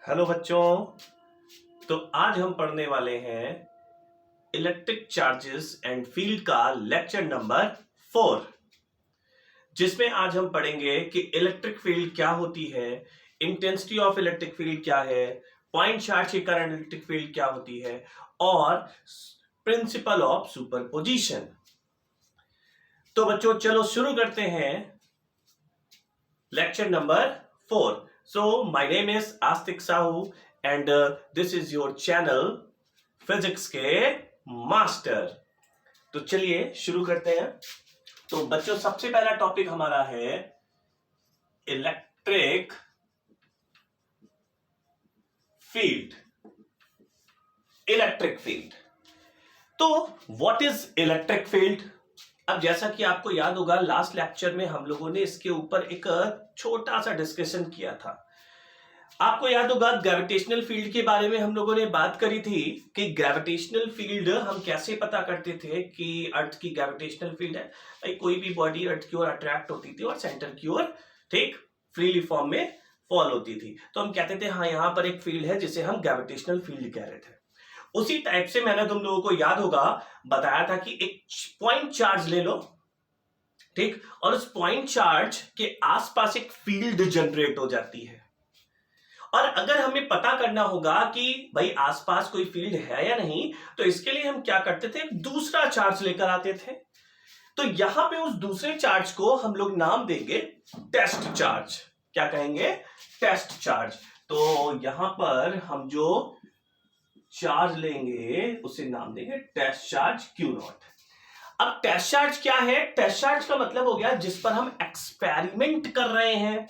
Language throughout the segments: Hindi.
हेलो बच्चों। तो आज हम पढ़ने वाले हैं इलेक्ट्रिक चार्जेस एंड फील्ड का लेक्चर नंबर 4, जिसमें आज हम पढ़ेंगे कि इलेक्ट्रिक फील्ड क्या होती है, इंटेंसिटी ऑफ इलेक्ट्रिक फील्ड क्या है, पॉइंट चार्ज के कारण इलेक्ट्रिक फील्ड क्या होती है और प्रिंसिपल ऑफ सुपरपोजिशन। तो बच्चों चलो शुरू करते हैं lecture number 4। So my name is Astik Sahu and this is your channel physics के मास्टर। तो चलिए शुरू करते हैं। तो बच्चों सबसे पहला टॉपिक हमारा है इलेक्ट्रिक फील्ड। इलेक्ट्रिक फील्ड, तो व्हाट इज इलेक्ट्रिक फील्ड? अब जैसा कि आपको याद होगा लास्ट लेक्चर में हम लोगों ने इसके ऊपर एक छोटा सा डिस्कशन किया था। आपको याद होगा ग्रेविटेशनल फील्ड के बारे में हम लोगों ने बात करी थी कि ग्रेविटेशनल फील्ड हम कैसे पता करते थे कि अर्थ की ग्रेविटेशनल फील्ड है। भाई कोई भी बॉडी अर्थ की ओर अट्रैक्ट होती थी और सेंटर की ओर ठीक फ्रीली फॉर्म में फॉल होती थी, तो हम कहते थे हाँ यहां पर एक फील्ड है जिसे हम ग्रेविटेशनल फील्ड कह रहे थे। उसी टाइप से मैंने तुम लोगों को याद होगा बताया था कि एक पॉइंट चार्ज ले लो, ठीक, और उस पॉइंट चार्ज के आसपास एक फील्ड जनरेट हो जाती है। और अगर हमें पता करना होगा कि भाई आसपास कोई फील्ड है या नहीं, तो इसके लिए हम क्या करते थे, दूसरा चार्ज लेकर आते थे। तो यहां पे उस दूसरे चार्ज को हम लोग नाम देंगे टेस्ट चार्ज। क्या कहेंगे? Test charge. तो यहां पर हम जो चार्ज लेंगे उसे नाम देंगे टेस्ट चार्ज Q0। अब टेस्ट चार्ज क्या है? टेस्ट चार्ज का मतलब हो गया जिस पर हम एक्सपेरिमेंट कर रहे हैं।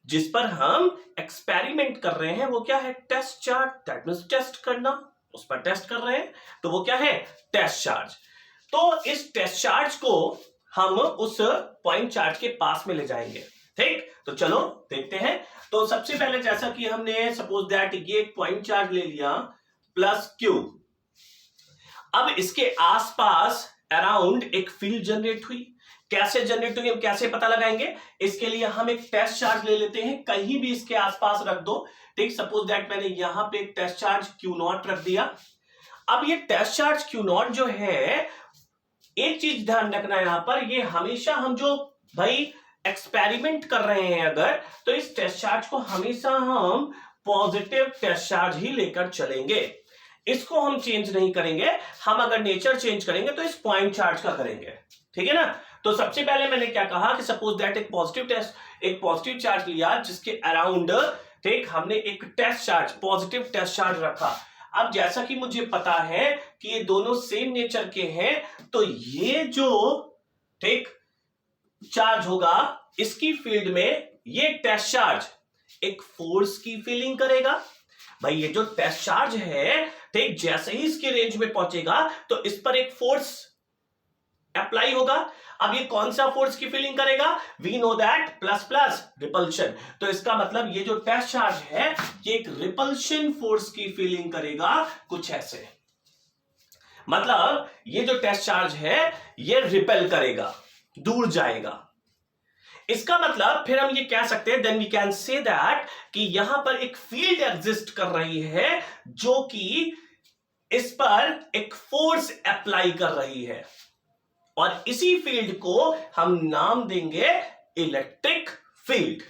जिस पर हम एक्सपेरिमेंट कर रहे हैं वो क्या है? Test charge. That means test करना, उस पर टेस्ट कर रहे हैं, तो वो क्या है? Test charge. तो इस टेस्ट चार्ज को हम उस पॉइंट चार्ज के पास में ले जाएंगे, ठीक। तो चलो देखते हैं। तो सबसे पहले जैसा कि हमने सपोज दैट ये एक पॉइंट चार्ज ले लिया प्लस Q। अब इसके आसपास अराउंड एक फील्ड जनरेट हुई। कैसे जनरेट हुई, हम कैसे पता लगाएंगे? इसके लिए हम एक टेस्ट चार्ज ले लेते हैं, कहीं भी इसके आसपास रख दो, ठीक। सपोज दैट मैंने यहां पे एक टेस्ट चार्ज Q0 रख दिया। अब ये टेस्ट चार्ज Q0 जो है, एक चीज ध्यान रखना है यहां पर, ये हमेशा हम जो भाई एक्सपेरिमेंट कर रहे हैं अगर, तो इस टेस्ट चार्ज को हमेशा हम पॉजिटिव टेस्ट चार्ज ही लेकर चलेंगे। इसको हम चेंज नहीं करेंगे। हम अगर नेचर चेंज करेंगे तो इस पॉइंट चार्ज का करेंगे, ठीक है ना। तो सबसे पहले मैंने क्या कहा कि सपोज दैट एक पॉजिटिव चार्ज लिया जिसके अराउंड, ठीक, हमने एक test charge, positive test charge रखा। अब जैसा कि मुझे पता है कि ये दोनों सेम नेचर के हैं, तो ये जो ठीक चार्ज होगा इसकी फील्ड में ये टेस्ट चार्ज एक फोर्स की फीलिंग करेगा। भाई ये जो टेस्ट चार्ज है, ठीक, जैसे ही इसके रेंज में पहुंचेगा तो इस पर एक फोर्स अप्लाई होगा। अब ये कौन सा फोर्स की फीलिंग करेगा? We know that plus plus repulsion. तो इसका मतलब ये जो टेस्ट चार्ज है ये एक रिपल्शन फोर्स की फीलिंग करेगा, कुछ ऐसे। मतलब ये जो टेस्ट चार्ज है ये रिपेल करेगा, दूर जाएगा। इसका मतलब फिर हम ये कह सकते हैं, then we can say that कि यहां पर एक फील्ड एग्जिस्ट कर रही है जो कि इस पर एक फोर्स अप्लाई कर रही है, और इसी फील्ड को हम नाम देंगे इलेक्ट्रिक फील्ड,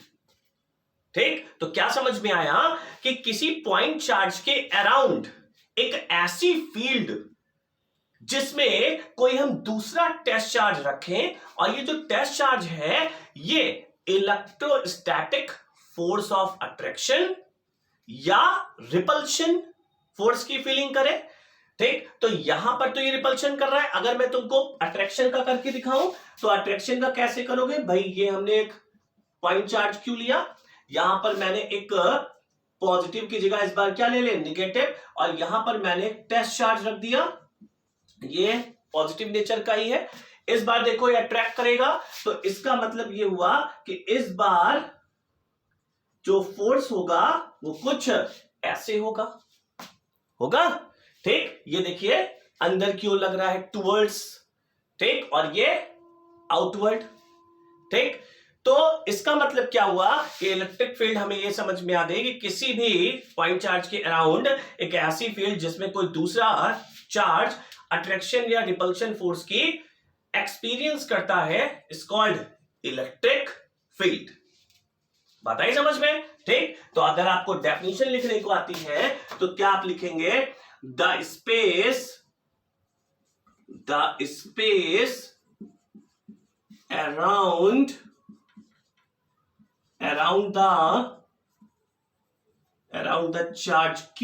ठीक। तो क्या समझ में आया कि किसी पॉइंट चार्ज के अराउंड एक ऐसी फील्ड जिसमें कोई हम दूसरा टेस्ट चार्ज रखें, और ये जो टेस्ट चार्ज है ये इलेक्ट्रोस्टैटिक फोर्स ऑफ अट्रैक्शन या रिपल्शन फोर्स की फीलिंग करे, ठीक। तो यहां पर तो ये रिपल्शन कर रहा है। अगर मैं तुमको अट्रैक्शन का करके दिखाऊं तो अट्रैक्शन का कैसे करोगे? भाई ये हमने एक पॉइंट चार्ज क्यों लिया, यहां पर मैंने एक पॉजिटिव की जगह इस बार क्या ले ले, नेगेटिव, और यहां पर मैंने टेस्ट चार्ज रख दिया, ये पॉजिटिव नेचर का ही है। इस बार देखो ये अट्रैक्ट करेगा, तो इसका मतलब ये हुआ कि इस बार जो फोर्स होगा वो कुछ ऐसे होगा, ठीक। ये देखिए अंदर की ओर लग रहा है टुवर्ड्स, ठीक, और ये आउटवर्ड, ठीक। तो इसका मतलब क्या हुआ कि इलेक्ट्रिक फील्ड हमें यह समझ में आ गई कि किसी भी पॉइंट चार्ज के अराउंड एक ऐसी फील्ड जिसमें कोई दूसरा चार्ज अट्रैक्शन या रिपल्शन फोर्स की एक्सपीरियंस करता है इज कॉल्ड इलेक्ट्रिक फील्ड। बात आई समझ में? ठीक, तो अगर आपको डेफिनेशन लिखने को आती है तो क्या आप लिखेंगे? The space around the charge q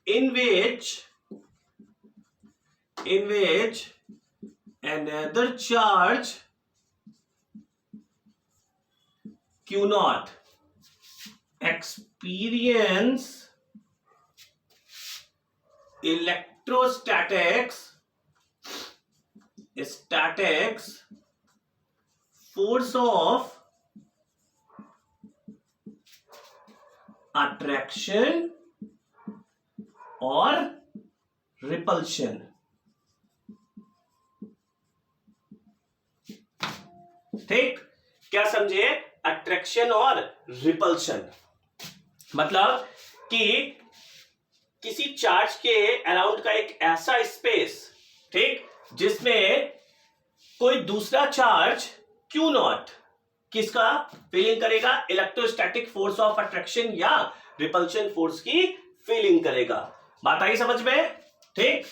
in which another charge q naught experience electrostatics force of attraction और रिपल्शन। ठीक, क्या समझे? अट्रैक्शन और रिपल्शन मतलब कि किसी चार्ज के अराउंड का एक ऐसा स्पेस, ठीक, जिसमें कोई दूसरा चार्ज क्यू नॉट किसका फीलिंग करेगा? इलेक्ट्रोस्टैटिक फोर्स ऑफ अट्रैक्शन या रिपल्शन फोर्स की फीलिंग करेगा। बात आई समझ में? ठीक,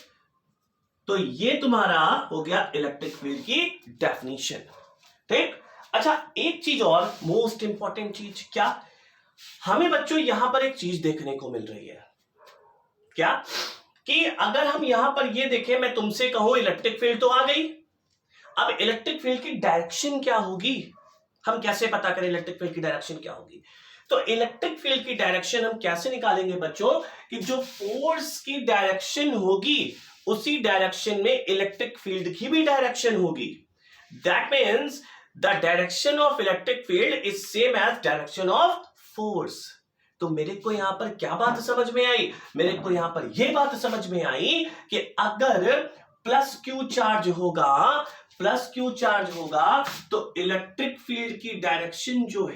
तो ये तुम्हारा हो गया इलेक्ट्रिक फील्ड की डेफिनेशन। ठीक, अच्छा एक चीज और, मोस्ट इंपॉर्टेंट चीज, क्या हमें बच्चों यहां पर एक चीज देखने को मिल रही है, क्या कि अगर हम यहां पर ये देखें, मैं तुमसे कहूं इलेक्ट्रिक फील्ड तो आ गई, अब इलेक्ट्रिक फील्ड की डायरेक्शन क्या होगी? हम कैसे पता करें इलेक्ट्रिक फील्ड की डायरेक्शन क्या होगी? तो इलेक्ट्रिक फील्ड की डायरेक्शन हम कैसे निकालेंगे बच्चों कि जो फोर्स की डायरेक्शन होगी उसी डायरेक्शन में इलेक्ट्रिक फील्ड की भी डायरेक्शन होगी। That means the direction of electric field is same as direction of force. तो मेरे को यहां पर क्या बात समझ में आई? मेरे को यहां पर यह बात समझ में आई कि अगर प्लस क्यू चार्ज होगा तो इलेक्ट्रिक फील्ड की डायरेक्शन जो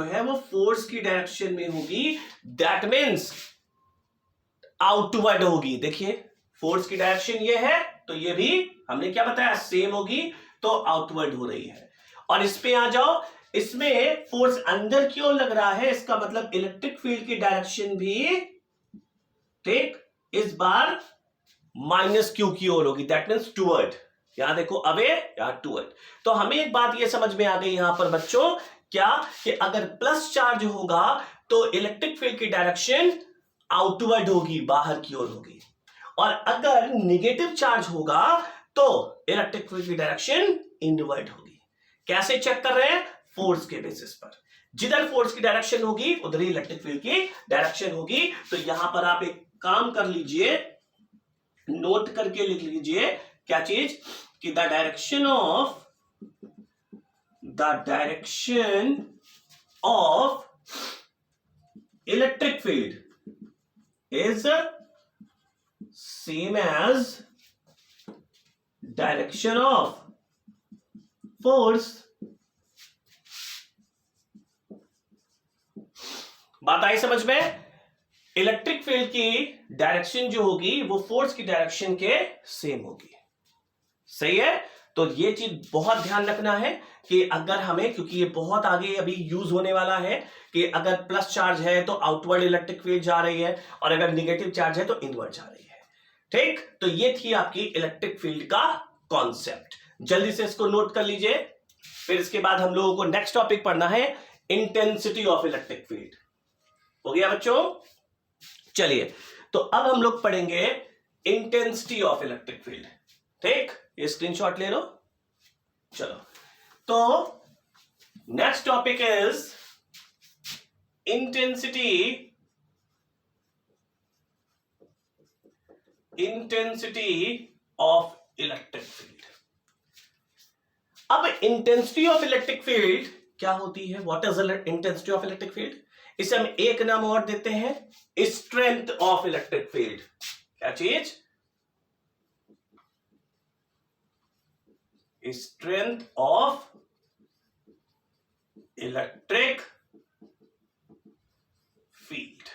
है वो फोर्स की डायरेक्शन में होगी। दैट मीन्स आउटवर्ड होगी। देखिए फोर्स की डायरेक्शन ये है तो ये भी हमने क्या बताया, सेम होगी, तो आउटवर्ड हो रही है। और इस पे आ जाओ, इसमें फोर्स अंदर की ओर लग रहा है, इसका मतलब इलेक्ट्रिक फील्ड की डायरेक्शन भी ठीक इस बार माइनस क्यू की ओर होगी। That means toward. यहां देखो अवे, यहां टुवर्ड। तो हमें एक बात यह समझ में आ गई यहां पर बच्चों, क्या कि अगर प्लस चार्ज होगा तो इलेक्ट्रिक फील्ड की डायरेक्शन आउटवर्ड होगी, बाहर की ओर होगी, और अगर नेगेटिव चार्ज होगा तो इलेक्ट्रिक फील्ड की डायरेक्शन इनवर्ड होगी। कैसे चेक कर रहे हैं? फोर्स के बेसिस पर। जिधर फोर्स की डायरेक्शन होगी उधर ही इलेक्ट्रिक फील्ड की डायरेक्शन होगी। तो यहां पर आप एक काम कर लीजिए, नोट करके लिख लीजिए, क्या चीज कि the direction of electric field is same as direction of force। बात आई समझ में? इलेक्ट्रिक फील्ड की डायरेक्शन जो होगी वो फोर्स की डायरेक्शन के सेम होगी। सही है? तो ये चीज बहुत ध्यान रखना है कि अगर हमें, क्योंकि ये बहुत आगे अभी यूज होने वाला है कि अगर प्लस चार्ज है तो आउटवर्ड इलेक्ट्रिक फील्ड जा रही है और अगर नेगेटिव चार्ज है तो इनवर्ड जा रही है। ठीक, तो ये थी आपकी इलेक्ट्रिक फील्ड का कॉन्सेप्ट। जल्दी से इसको नोट कर लीजिए। फिर इसके बाद हम लोगों को नेक्स्ट टॉपिक पढ़ना है, इंटेंसिटी ऑफ इलेक्ट्रिक फील्ड। हो गया बच्चों? चलिए, तो अब हम लोग पढ़ेंगे इंटेंसिटी ऑफ इलेक्ट्रिक फील्ड। ठीक, ये स्क्रीनशॉट ले लो। चलो, तो next topic is intensity of electric field. अब इंटेंसिटी ऑफ इलेक्ट्रिक फील्ड क्या होती है? What is intensity of electric field? इसे हम एक नाम और देते हैं, स्ट्रेंथ ऑफ इलेक्ट्रिक फील्ड। क्या चीज? Strength of electric field,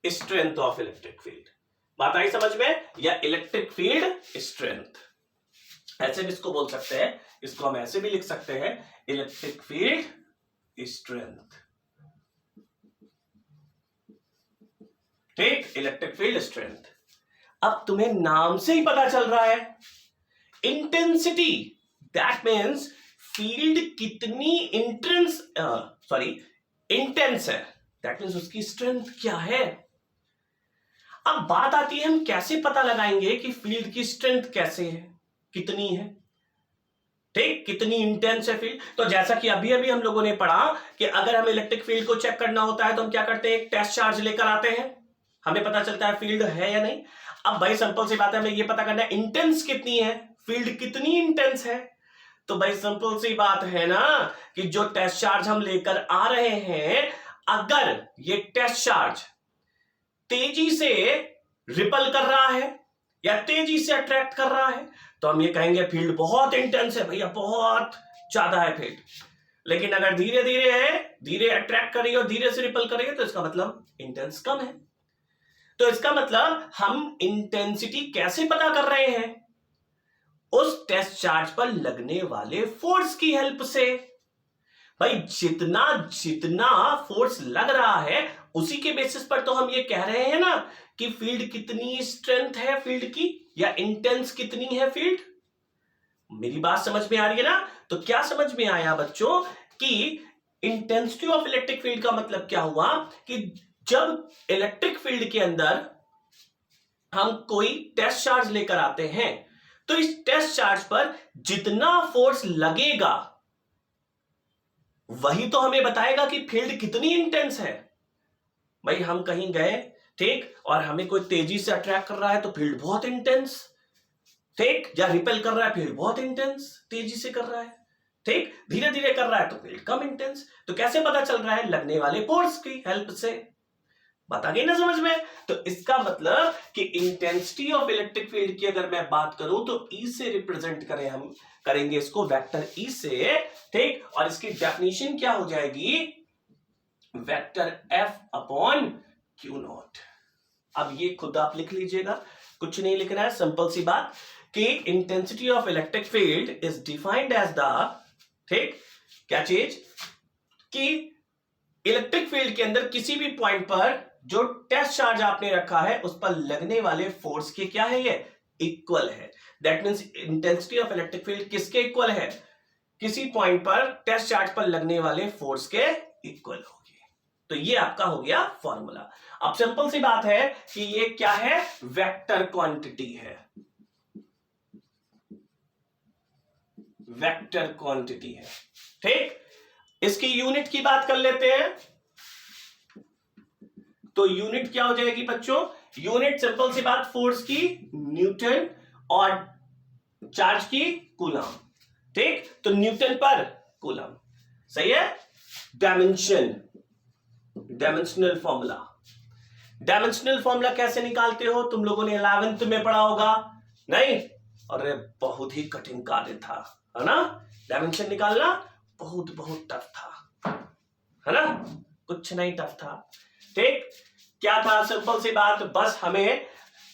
strength of electric field, बात आई समझ में? या इलेक्ट्रिक फील्ड स्ट्रेंथ, ऐसे भी इसको बोल सकते हैं, इसको हम ऐसे भी लिख सकते हैं, इलेक्ट्रिक फील्ड स्ट्रेंथ। ठीक, इलेक्ट्रिक फील्ड स्ट्रेंथ। अब तुम्हें नाम से ही पता चल रहा है, इंटेंसिटी, दैट मीन्स फील्ड कितनी इंटेंस है, दैट मीन्स उसकी स्ट्रेंथ क्या है। अब बात आती है हम कैसे पता लगाएंगे कि फील्ड की स्ट्रेंथ कैसे है, कितनी है, ठीक, कितनी इंटेंस है फील्ड। तो जैसा कि अभी अभी हम लोगों ने पढ़ा कि अगर हम इलेक्ट्रिक फील्ड को चेक करना होता है तो हम क्या करते हैं, एक टेस्ट चार्ज लेकर आते हैं, हमें पता चलता है फील्ड है या नहीं। अब भाई सिंपल सी बात है, हमें ये पता करना है इंटेंस कितनी है, फील्ड कितनी इंटेंस है। तो भाई सिंपल सी बात है ना कि जो टेस्ट चार्ज हम लेकर आ रहे हैं, अगर ये टेस्ट चार्ज तेजी से रिपल कर रहा है या तेजी से अट्रैक्ट कर रहा है तो हम ये कहेंगे फील्ड बहुत इंटेंस है भैया, बहुत ज्यादा है फील्ड। लेकिन अगर धीरे धीरे है, धीरे अट्रैक्ट कर रही है और धीरे से रिपल कर रही है तो इसका मतलब इंटेंस कम है। तो इसका मतलब हम इंटेंसिटी कैसे पता कर रहे हैं, उस टेस्ट चार्ज पर लगने वाले फोर्स की हेल्प से। भाई जितना जितना फोर्स लग रहा है उसी के बेसिस पर तो हम ये कह रहे हैं ना कि फील्ड कितनी स्ट्रेंथ है फील्ड की, या इंटेंस कितनी है फील्ड। मेरी बात समझ में आ रही है ना? तो क्या समझ में आया बच्चों कि इंटेंसिटी ऑफ इलेक्ट्रिक फील्ड का मतलब क्या हुआ कि जब इलेक्ट्रिक फील्ड के अंदर हम कोई टेस्ट चार्ज लेकर आते हैं तो इस टेस्ट चार्ज पर जितना फोर्स लगेगा वही तो हमें बताएगा कि फील्ड कितनी इंटेंस है। भाई हम कहीं गए, ठीक, और हमें कोई तेजी से अट्रैक्ट कर रहा है तो फील्ड बहुत इंटेंस, ठीक, या रिपेल कर रहा है फील्ड बहुत इंटेंस, तेजी से कर रहा है, ठीक, धीरे धीरे कर रहा है तो फील्ड कम इंटेंस। तो कैसे पता चल रहा है? लगने वाले फोर्स की हेल्प से। बात आ गई ना समझ में? तो इसका मतलब कि इंटेंसिटी ऑफ इलेक्ट्रिक फील्ड की अगर मैं बात करूं तो ई से रिप्रेजेंट करें, हम करेंगे इसको वेक्टर ई से, ठीक, और इसकी डेफिनेशन क्या हो जाएगी, vector F upon Q not. अब ये खुद आप लिख लीजिएगा, कुछ नहीं लिखना है, सिंपल सी बात कि intensity of electric field is defined as the, ठीक, क्या चीज कि इलेक्ट्रिक फील्ड के अंदर किसी भी पॉइंट पर जो टेस्ट चार्ज आपने रखा है उस पर लगने वाले फोर्स के क्या है, ये इक्वल है। That means intensity of electric field किसके इक्वल है, किसी पॉइंट पर टेस्ट चार्ज पर लगने वाले फोर्स के इक्वल होगी। तो ये आपका हो गया फॉर्मूला। अब सिंपल सी बात है कि ये क्या है, वेक्टर क्वांटिटी है, वेक्टर क्वांटिटी है, ठीक। इसकी यूनिट की बात कर लेते हैं, तो यूनिट क्या हो जाएगी बच्चों, यूनिट सिंपल सी बात, फोर्स की न्यूटन और चार्ज की कूलम, ठीक। तो न्यूटन पर कूलम, सही है। Dimension, dimensional formula, dimensional formula कैसे निकालते हो, तुम लोगों ने 11th में पढ़ा होगा, नहीं? अरे बहुत ही कठिन कार्य था, है ना? डायमेंशन निकालना बहुत बहुत टफ था, है ना? कुछ नहीं टफ था, ठीक। क्या था, सिंपल सी बात, बस हमें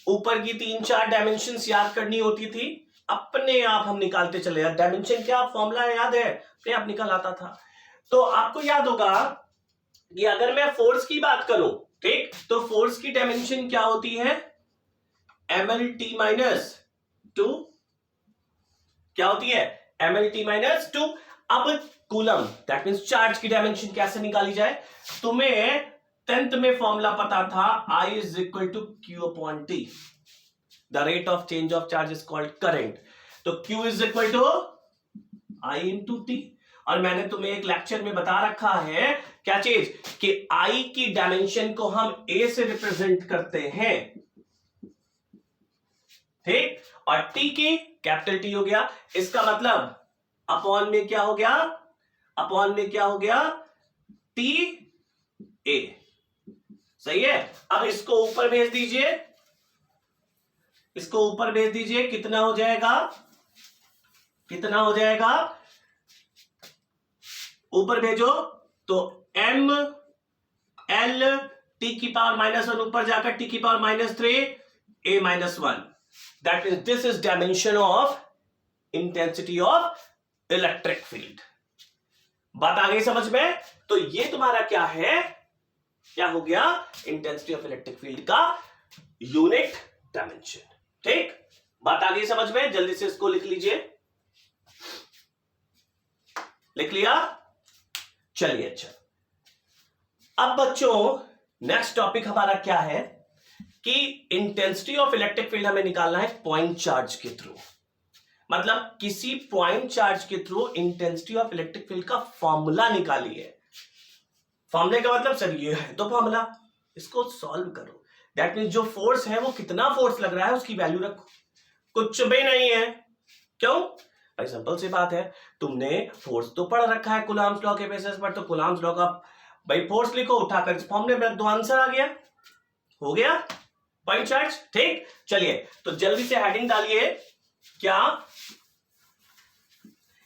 ऊपर की 3-4 डायमेंशंस याद करनी होती थी, अपने आप हम निकालते चले जाते। डायमेंशन क्या फॉर्मूला याद है, अपने आप निकल आता था। तो आपको याद होगा कि अगर मैं फोर्स की बात करूं, ठीक, तो फोर्स की डायमेंशन क्या होती है, mlt-2, क्या होती है, mlt-2। अब कूलम, दैट मींस चार्ज की डायमेंशन कैसे निकाली जाए, तुम्हें 10th में फॉर्मूला पता था, I is equal to Q upon T, the rate of change of charge is called current। तो Q is equal to I into T। और मैंने तुम्हें एक लेक्चर में बता रखा है क्या चीज, कि I की डायमेंशन को हम A से रिप्रेजेंट करते हैं, ठीक, और T की कैपिटल T हो गया। इसका मतलब अपॉन में क्या हो गया, अपॉन में क्या हो गया, टी ए, सही है। अब इसको ऊपर भेज दीजिए, इसको ऊपर भेज दीजिए, कितना हो जाएगा, कितना हो जाएगा, ऊपर भेजो तो m l t की पावर -1 ऊपर जाकर t की power -3 a -1. That means this is dimension of intensity of electric field. बात आ गई समझ में? तो ये तुम्हारा क्या है, क्या हो गया, इंटेंसिटी ऑफ इलेक्ट्रिक फील्ड का यूनिट डायमेंशन. ठीक, बात आ गई समझ में? जल्दी से इसको लिख लीजिए. लिख लिया? चलिए अच्छा. अब बच्चों नेक्स्ट टॉपिक हमारा क्या है कि इंटेंसिटी ऑफ इलेक्ट्रिक फील्ड हमें निकालना है पॉइंट चार्ज के थ्रू. मतलब किसी पॉइंट चार्ज के through intensity of electric field का फॉर्मूला निकालिए. फॉर्मूले का मतलब सर ये है तो फॉर्मूला, इसको सॉल्व करो. दैट मीन्स जो फोर्स है वो कितना फोर्स लग रहा है उसकी वैल्यू रखो. कुछ भी नहीं है. क्यों भाई? सिंपल सी बात है, तुमने फोर्स तो पढ़ रखा है कूलम्ब्स लॉ के बेसिस पर, तो कूलम्ब्स लॉ का भाई फोर्स लिखो, उठाकर इस फॉर्मूले में रख दो, आंसर आ गया. हो गया पॉइंट चार्ज. ठीक, चलिए तो जल्दी से हेडिंग डालिए. क्या?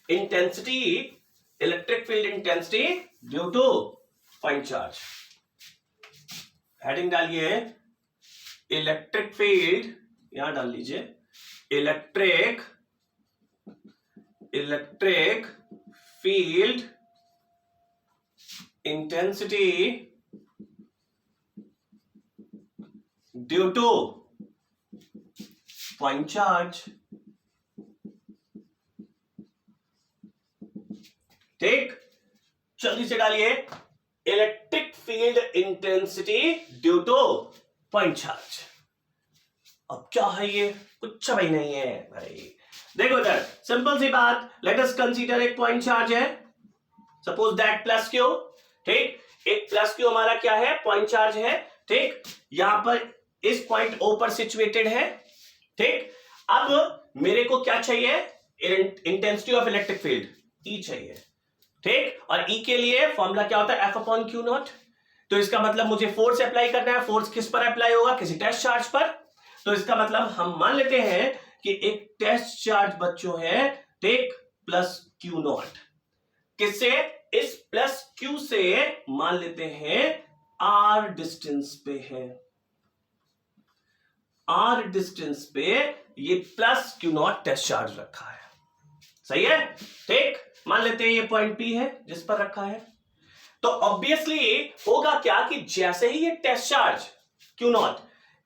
Intensity, electric field intensity due two point charge. Heading डालिए इलेक्ट्रिक फील्ड, यहां डाल लीजिए electric field intensity due two point charge. ठीक, जल्दी से डालिए electric field intensity due two point charge. अब क्या है ये? कुछ भी नहीं है भाई. देखो इधर सिंपल सी बात, लेट अस कंसीडर एक पॉइंट चार्ज है, सपोज दैट प्लस क्यू. ठीक, एक प्लस क्यू हमारा क्या है, पॉइंट चार्ज है. ठीक, यहां पर इस पॉइंट ओ पर सिचुएटेड है. ठीक, अब मेरे को क्या चाहिए, intensity of electric field E चाहिए. ठीक, और ई के लिए फॉर्मूला क्या होता है, एफ अपॉन क्यू नॉट. तो इसका मतलब मुझे फोर्स अप्लाई करना है. फोर्स किस पर अप्लाई होगा, किसी टेस्ट चार्ज पर. तो इसका मतलब हम मान लेते हैं कि एक टेस्ट चार्ज बच्चों है, ठीक, प्लस क्यू नॉट. किससे? इस प्लस क्यू से मान लेते हैं आर डिस्टेंस पे है. आर डिस्टेंस पे ये plus Q not test charge रखा है. सही है? ठीक, मान लेते हैं ये पॉइंट पी है जिस पर रखा है. तो ऑब्वियसली होगा क्या कि जैसे ही ये टेस्ट चार्ज क्यू नॉट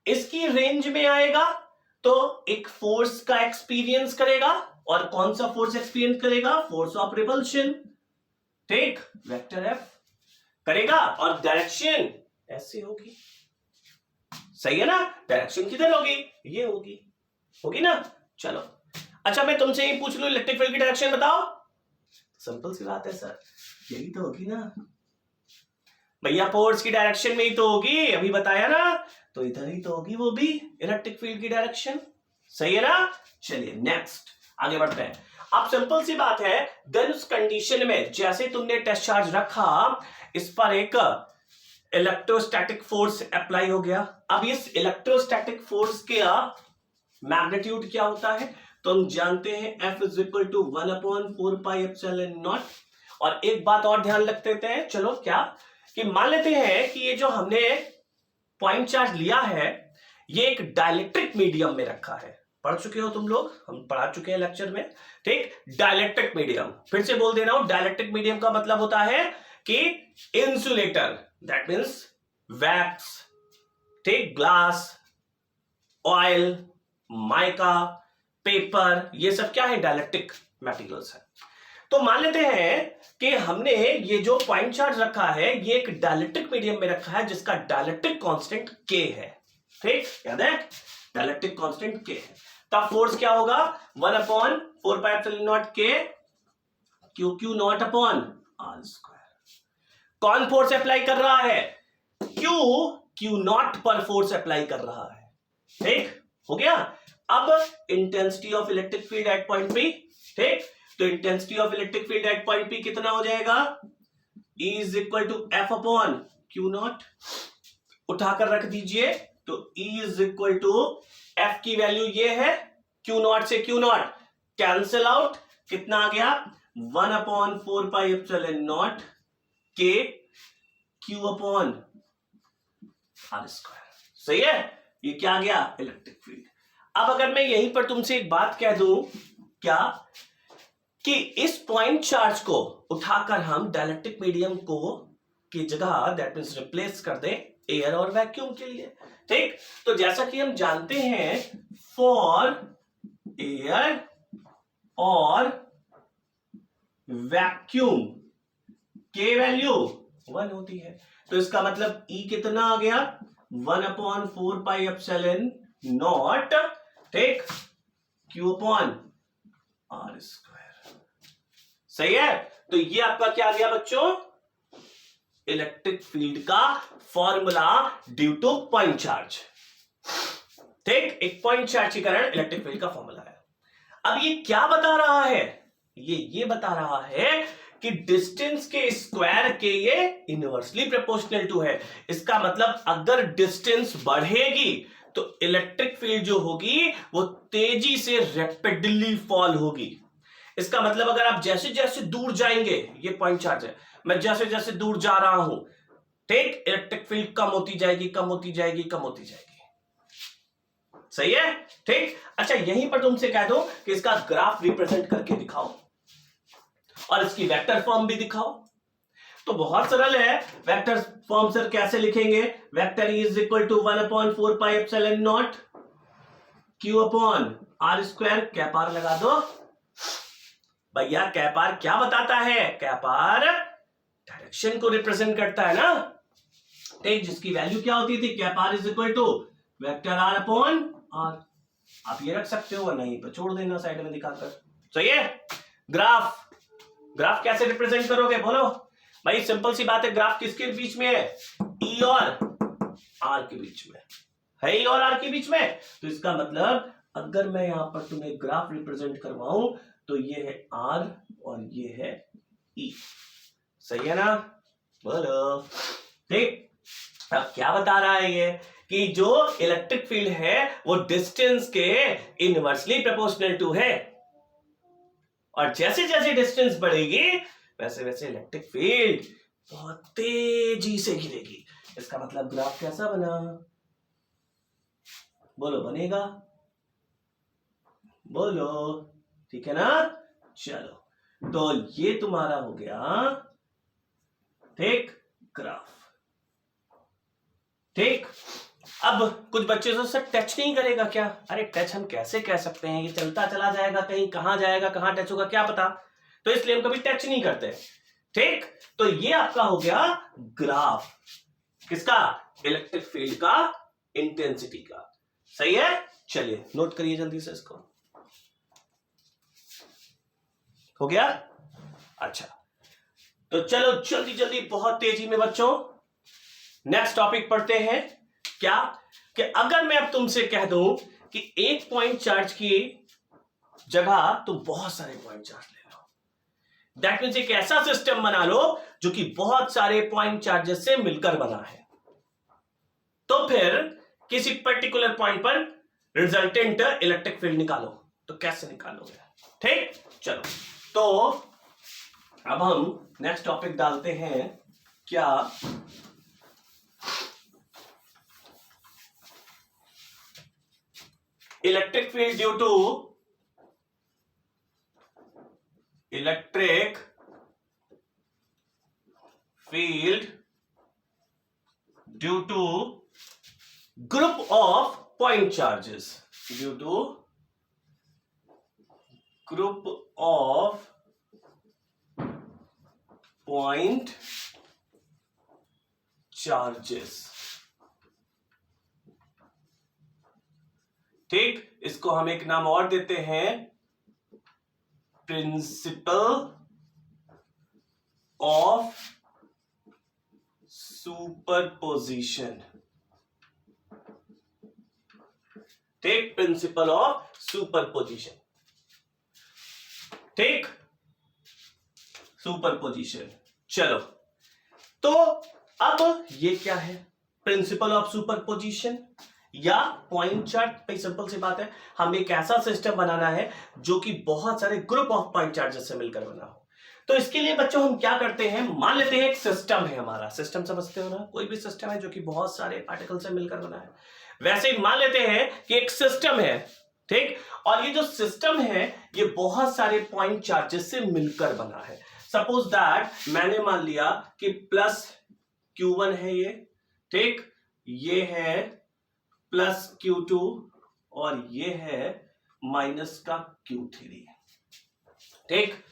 इसकी रेंज में आएगा तो एक फोर्स का एक्सपीरियंस करेगा. और कौन सा फोर्स एक्सपीरियंस करेगा, फोर्स ऑफ रिपल्शन. ठीक, वेक्टर एफ करेगा और डायरेक्शन ऐसे होगी. सही है ना? डायरेक्शन किधर होगी, ये होगी. होगी ना? चलो अच्छा, मैं तुमसे ही पूछ लूं इलेक्ट्रिक फील्ड की डायरेक्शन बताओ. सिंपल सी बात है सर, यही तो होगी ना भैया, फोर्स की डायरेक्शन में ही तो होगी. अभी बताया ना, तो इधर ही तो होगी वो भी इलेक्ट्रिक फील्ड की डायरेक्शन. सही है ना? चलिए नेक्स्ट आगे बढ़ते हैं. अब सिंपल सी बात है, देन उस कंडीशन में जैसे तुमने टेस्ट चार्ज रखा, इस पर एक इलेक्ट्रोस्टैटिक फोर्स अप्लाई हो गया. अब इस इलेक्ट्रोस्टैटिक फोर्स का मैग्नीट्यूड क्या होता है, तो हम जानते हैं F इज इक्वल टू 1/4πε0. और एक बात और ध्यान रख देते हैं, चलो क्या कि मान लेते हैं कि ये जो हमने पॉइंट चार्ज लिया है ये एक डाइलेक्ट्रिक मीडियम में रखा है. पढ़ चुके हो तुम लोग, हम पढ़ा चुके हैं लेक्चर में. ठीक, डाइलेक्ट्रिक मीडियम, फिर से बोल दे रहा हूं, डाइलेक्ट्रिक मीडियम का मतलब होता है कि इंसुलेटर, दैट मीन्स वैक्स, ठीक, ग्लास, ऑयल, माइका, पेपर, ये सब क्या है, डाइलेक्ट्रिक मटेरियल्स है. तो मान लेते हैं कि हमने ये जो पॉइंट चार्ज रखा है ये एक डाइलेक्ट्रिक मीडियम में रखा है जिसका डाइलेक्ट्रिक कांस्टेंट K है. ठीक, याद है, डाइलेक्ट्रिक कांस्टेंट K है. तब फोर्स क्या होगा, 1/4πε0 K Q not upon R square. कौन फोर्स अप्लाई कर रहा है, Q नॉट पर फोर्स अप्लाई कर रहा है. ठीक, हो गया. अब intensity of electric field at point P. ठीक, तो intensity of electric field at point P कितना हो जाएगा, E is equal to F upon Q not. उठाकर रख दीजिए, तो E is equal to F की वैल्यू ये है, क्यू नॉट से क्यू नॉट कैंसिल आउट, कितना आ गया 1/4πε0 के Q/r²। सही है, ये क्या आ गया इलेक्ट्रिक फील्ड। अब अगर मैं यहीं पर तुमसे एक बात कह दूं क्या कि इस पॉइंट चार्ज को उठाकर हम डाइलेक्ट्रिक मीडियम को की जगह दैट मींस रिप्लेस कर दें एयर और वैक्यूम के लिए, ठीक। तो जैसा कि हम जानते हैं फॉर एयर और वैक्यूम के वैल्यू 1 होती है, तो इसका मतलब E कितना आ गया 1/4πε0, ठीक, Q/r²। सही है, तो ये आपका क्या आ गया बच्चों इलेक्ट्रिक फील्ड का formula due two point charge, ठीक। एक पॉइंट चार्ज के कारण इलेक्ट्रिक फील्ड का फॉर्मूला है। अब ये क्या बता रहा है, ये बता रहा है कि डिस्टेंस के स्क्वायर के ये इनवर्सली प्रोपोर्शनल टू है। इसका मतलब अगर डिस्टेंस बढ़ेगी तो इलेक्ट्रिक फील्ड जो होगी वो तेजी से रैपिडली फॉल होगी। इसका मतलब अगर आप जैसे जैसे दूर जाएंगे, ये पॉइंट चार्ज है, मैं जैसे जैसे दूर जा रहा हूं, ठीक, इलेक्ट्रिक फील्ड कम होती जाएगी, कम होती जाएगी, कम होती जाएगी। सही है, ठीक। अच्छा, यहीं पर तुमसे कह दो कि इसका ग्राफ रिप्रेजेंट करके दिखाओ और इसकी वेक्टर फॉर्म भी दिखाओ। तो बहुत सरल है, वेक्टर फॉर्म सर कैसे लिखेंगे, vector is equal to 1/4πε0 Q/r²। कैपार लगा दो भैया, कैपार क्या बताता है, कैपार डायरेक्शन को रिप्रेजेंट करता है ना, ठीक, जिसकी वैल्यू क्या होती थी, कैपार is equal to vector r/r। आप ये रख सकते हो, नहीं पर छोड़ देना साइड में दिखाकर। सही है, ग्राफ कैसे रिप्रेजेंट करोगे बोलो भाई, सिंपल सी बात है, ग्राफ किसके बीच में है, E और R के बीच में है, E और R के बीच में। तो इसका मतलब अगर मैं यहां पर तुम्हें ग्राफ रिप्रेजेंट करवाऊं तो ये है R और ये है E। सही है ना, बोलो, ठीक। अब क्या बता रहा है ये कि जो इलेक्ट्रिक फील्ड है वो डिस्टेंस के इनवर्सली प्रोपोर्शनल टू है, और जैसे जैसे डिस्टेंस बढ़ेगी वैसे वैसे इलेक्ट्रिक फील्ड बहुत तेजी से गिरेगी। इसका मतलब ग्राफ कैसा बना, बोलो, बनेगा, बोलो, ठीक है ना। चलो, तो ये तुम्हारा हो गया, ठीक, ग्राफ, ठीक। अब कुछ बच्चे से सर टच नहीं करेगा क्या, अरे टच हम कैसे कह सकते हैं, ये चलता चला जाएगा, कहीं कहां जाएगा, कहां टच होगा क्या पता, तो इसलिए हम कभी टच नहीं करते, ठीक। तो ये आपका हो गया ग्राफ किसका, इलेक्ट्रिक फील्ड का, इंटेंसिटी का। सही है, चलिए नोट करिए जल्दी से इसको, हो गया। अच्छा, तो चलो जल्दी जल्दी बहुत तेजी में बच्चों नेक्स्ट टॉपिक पढ़ते हैं। क्या कि अगर मैं अब तुमसे कह दूं कि एक पॉइंट चार्ज की जगह तुम बहुत सारे पॉइंट चार्ज ले लो, दैट मींस एक ऐसा सिस्टम बना लो जो कि बहुत सारे पॉइंट चार्जेस से मिलकर बना है, तो फिर किसी पर्टिकुलर पॉइंट पर रिजल्टेंट इलेक्ट्रिक फील्ड निकालो, तो कैसे निकालोगे, ठीक। चलो, तो अब हम नेक्स्ट टॉपिक डालते हैं, क्या electric field due to electric field due to group of point charges, due to group of point charges, ठीक। इसको हम एक नाम और देते हैं, प्रिंसिपल ऑफ सुपरपोजिशन, ठीक, प्रिंसिपल ऑफ सुपरपोजिशन, ठीक, सुपरपोजिशन। चलो, तो अब ये क्या है, प्रिंसिपल ऑफ सुपरपोजिशन, या पॉइंट चार्ज। भाई सिंपल सी बात है, हमें एक ऐसा सिस्टम बनाना है जो कि बहुत सारे ग्रुप ऑफ पॉइंट चार्जेस से मिलकर बना हो। तो इसके लिए बच्चों हम क्या करते हैं, मान लेते हैं एक सिस्टम है हमारा, सिस्टम समझते हो ना, कोई भी सिस्टम है जो कि बहुत सारे पार्टिकल से मिलकर बना है, वैसे ही मान लेते हैं कि एक सिस्टम है, ठीक, और ये जो सिस्टम है ये बहुत सारे पॉइंट चार्जेस से मिलकर बना है। सपोज दैट मैंने मान लिया कि प्लस Q1 है ये, ठीक, ये है प्लस Q2 और ये है माइनस का Q3, ठीक।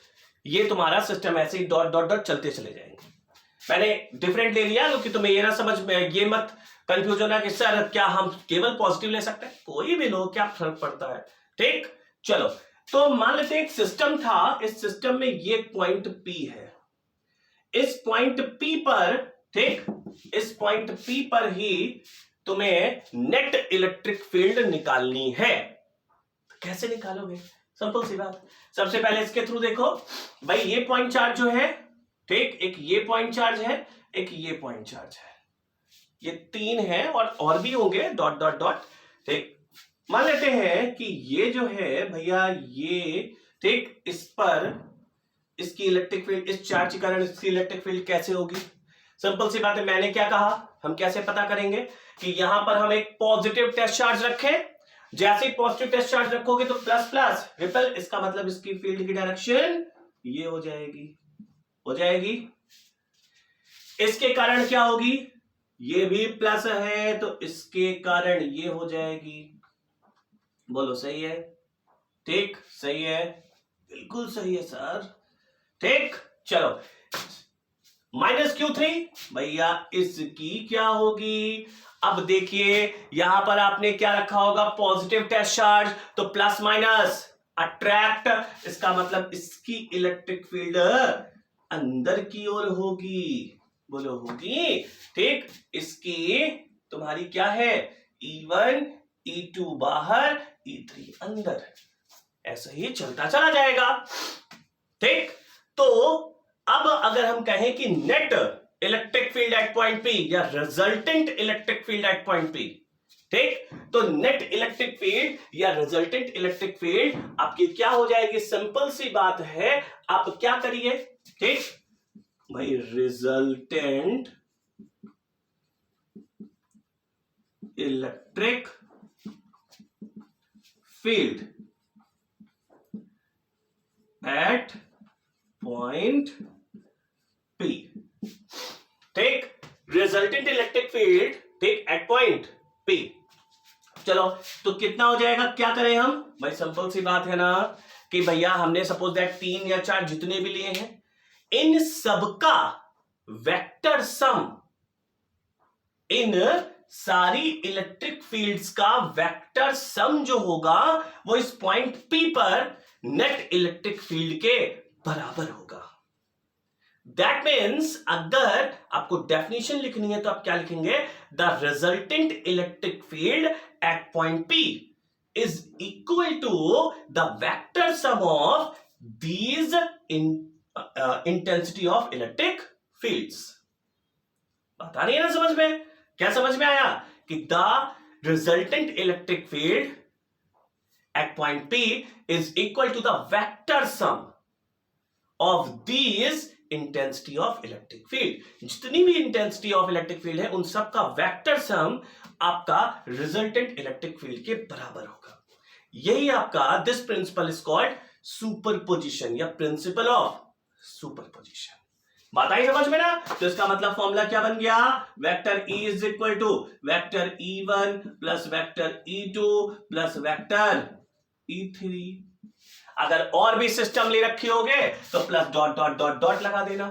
ये तुम्हारा सिस्टम ऐसे ही डॉट डॉट डॉट चलते चले जाएंगे। मैंने डिफरेंट ले लिया क्योंकि तुम्हें ये ना समझ में, ये मत कंफ्यूज होना कि सर क्या हम केवल पॉजिटिव ले सकते हैं, कोई भी लो, क्या फर्क पड़ता है, ठीक। चलो तो मान लेते हैं एक सिस्टम था, इस सिस्टम में ये पॉइंट P है, इस पॉइंट P पर, ठीक, इस पॉइंट P पर ही तुम्हें नेट इलेक्ट्रिक फील्ड निकालनी है। कैसे निकालोगे, सिंपल सी बात, सबसे पहले इसके थ्रू देखो भाई, ये पॉइंट चार्ज जो है, ठीक, एक ये पॉइंट चार्ज है, एक ये पॉइंट चार्ज है, ये तीन है और भी होंगे डॉट डॉट डॉट, ठीक। मान लेते हैं कि ये जो है भैया ये, ठीक, इस पर इसकी इलेक्ट्रिक फील्ड, इस चार्ज के कारण इसकी इलेक्ट्रिक फील्ड कैसे होगी, सिंपल सी बात है, मैंने क्या कहा, हम कैसे पता करेंगे कि यहां पर हम एक पॉजिटिव टेस्ट चार्ज रखें, जैसे ही पॉजिटिव टेस्ट चार्ज रखोगे तो प्लस प्लस रिपल, इसका मतलब इसकी फील्ड की डायरेक्शन ये हो जाएगी, इसके कारण क्या होगी, ये भी प्लस है तो इसके कारण ये हो जाएगी, बोलो सही है, ठीक, सही है, बिल्कुल सही है सर, ठीक। चलो माइनस Q3 भैया इसकी क्या होगी, अब देखिए यहां पर आपने क्या रखा होगा, पॉजिटिव टेस्ट चार्ज, तो प्लस माइनस अट्रैक्ट, इसका मतलब इसकी इलेक्ट्रिक फील्ड अंदर की ओर होगी, बोलो होगी, ठीक, इसकी तुम्हारी क्या है, E1 E2 बाहर E3 अंदर, ऐसा ही चलता चला जाएगा, ठीक। तो अब अगर हम कहें कि net electric field at point P या resultant electric field at point P, ठीक, तो नेट इलेक्ट्रिक फील्ड या रिजल्टेंट इलेक्ट्रिक फील्ड आपकी क्या हो जाएगी, सिंपल सी बात है, आप क्या करिए, ठीक भाई, resultant electric field at point P, ठीक, रिजल्टेंट इलेक्ट्रिक फील्ड, ठीक, एट पॉइंट P। चलो तो कितना हो जाएगा, क्या करें हम भाई, सिंपल सी बात है ना कि भैया हमने सपोज दैट 3 या 4 जितने भी लिए हैं, इन सबका वेक्टर सम, इन सारी इलेक्ट्रिक फील्ड्स का वेक्टर सम जो होगा वो इस पॉइंट P पर नेट इलेक्ट्रिक फील्ड के बराबर होगा। दैट मीन्स अगर आपको डेफिनेशन लिखनी है तो आप क्या लिखेंगे, the resultant electric field at point P is equal to the vector sum of these intensity of electric fields. पता नहीं है ना समझ में, क्या समझ में आया कि the resultant electric field at point P is equal to the vector sum of these intensity of electric field, जितनी भी इंटेंसिटी ऑफ इलेक्ट्रिक फील्ड है उन सब का वेक्टर सम आपका रिजल्टेंट इलेक्ट्रिक फील्ड के बराबर होगा। यही आपका this principle is called superposition या प्रिंसिपल ऑफ सुपरपोजिशन। बात आई समझ में ना, तो इसका मतलब फॉर्मूला क्या बन गया, vector E is equal to vector E1 plus vector E2 plus vector E3। अगर और भी सिस्टम ले रखे होगे तो plus dot dot dot dot लगा देना।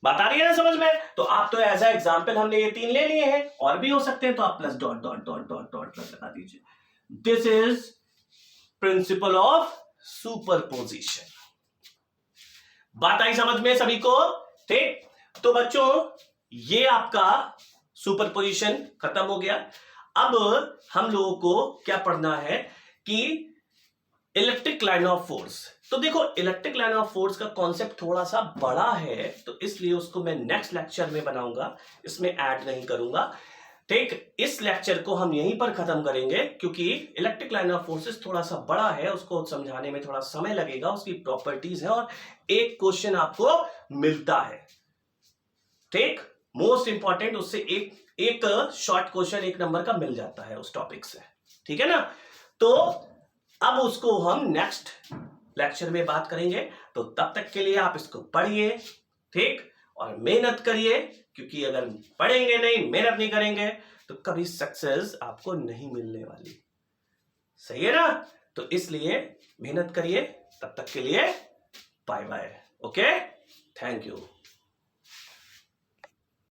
बात आ रही है ना समझ में, तो आप तो एज ए एग्जांपल हमने ये 3 ले लिए हैं, और भी हो सकते हैं, तो आप plus dot dot dot dot dot लगा दीजिए। This is principal of superposition. बात आई समझ में सभी को, ठीक। तो बच्चों ये आपका सुपरपोजिशन खत्म हो गया। अब हम लोगों को क्या पढ़ना है कि इलेक्ट्रिक लाइन ऑफ फोर्स। तो देखो इलेक्ट्रिक लाइन ऑफ फोर्स का कॉन्सेप्ट थोड़ा सा बड़ा है, तो इसलिए उसको मैं नेक्स्ट लेक्चर में बनाऊंगा, इसमें ऐड नहीं करूंगा, ठीक, इस लेक्चर को हम यहीं पर खत्म करेंगे क्योंकि इलेक्ट्रिक लाइन ऑफ फोर्सेस थोड़ा सा बड़ा है, उसको समझाने में थोड़ा समय लगेगा, उसकी प्रॉपर्टीज है और एक क्वेश्चन आपको मिलता है। ठीक, मोस्ट इंपॉर्टेंट, उससे एक शॉर्ट क्वेश्चन 1 नंबर का मिल जाता है उस टॉपिक से। ठीक है ना? तो अब उसको हम नेक्स्ट लेक्चर में बात करेंगे। तो तब तक के लिए आप इसको पढ़िए, ठीक, और मेहनत करिए, क्योंकि अगर पढ़ेंगे नहीं, मेहनत नहीं करेंगे तो कभी सक्सेस आपको नहीं मिलने वाली। सही है ना? तो इसलिए मेहनत करिए। तब तक के लिए bye bye. Okay, thank you.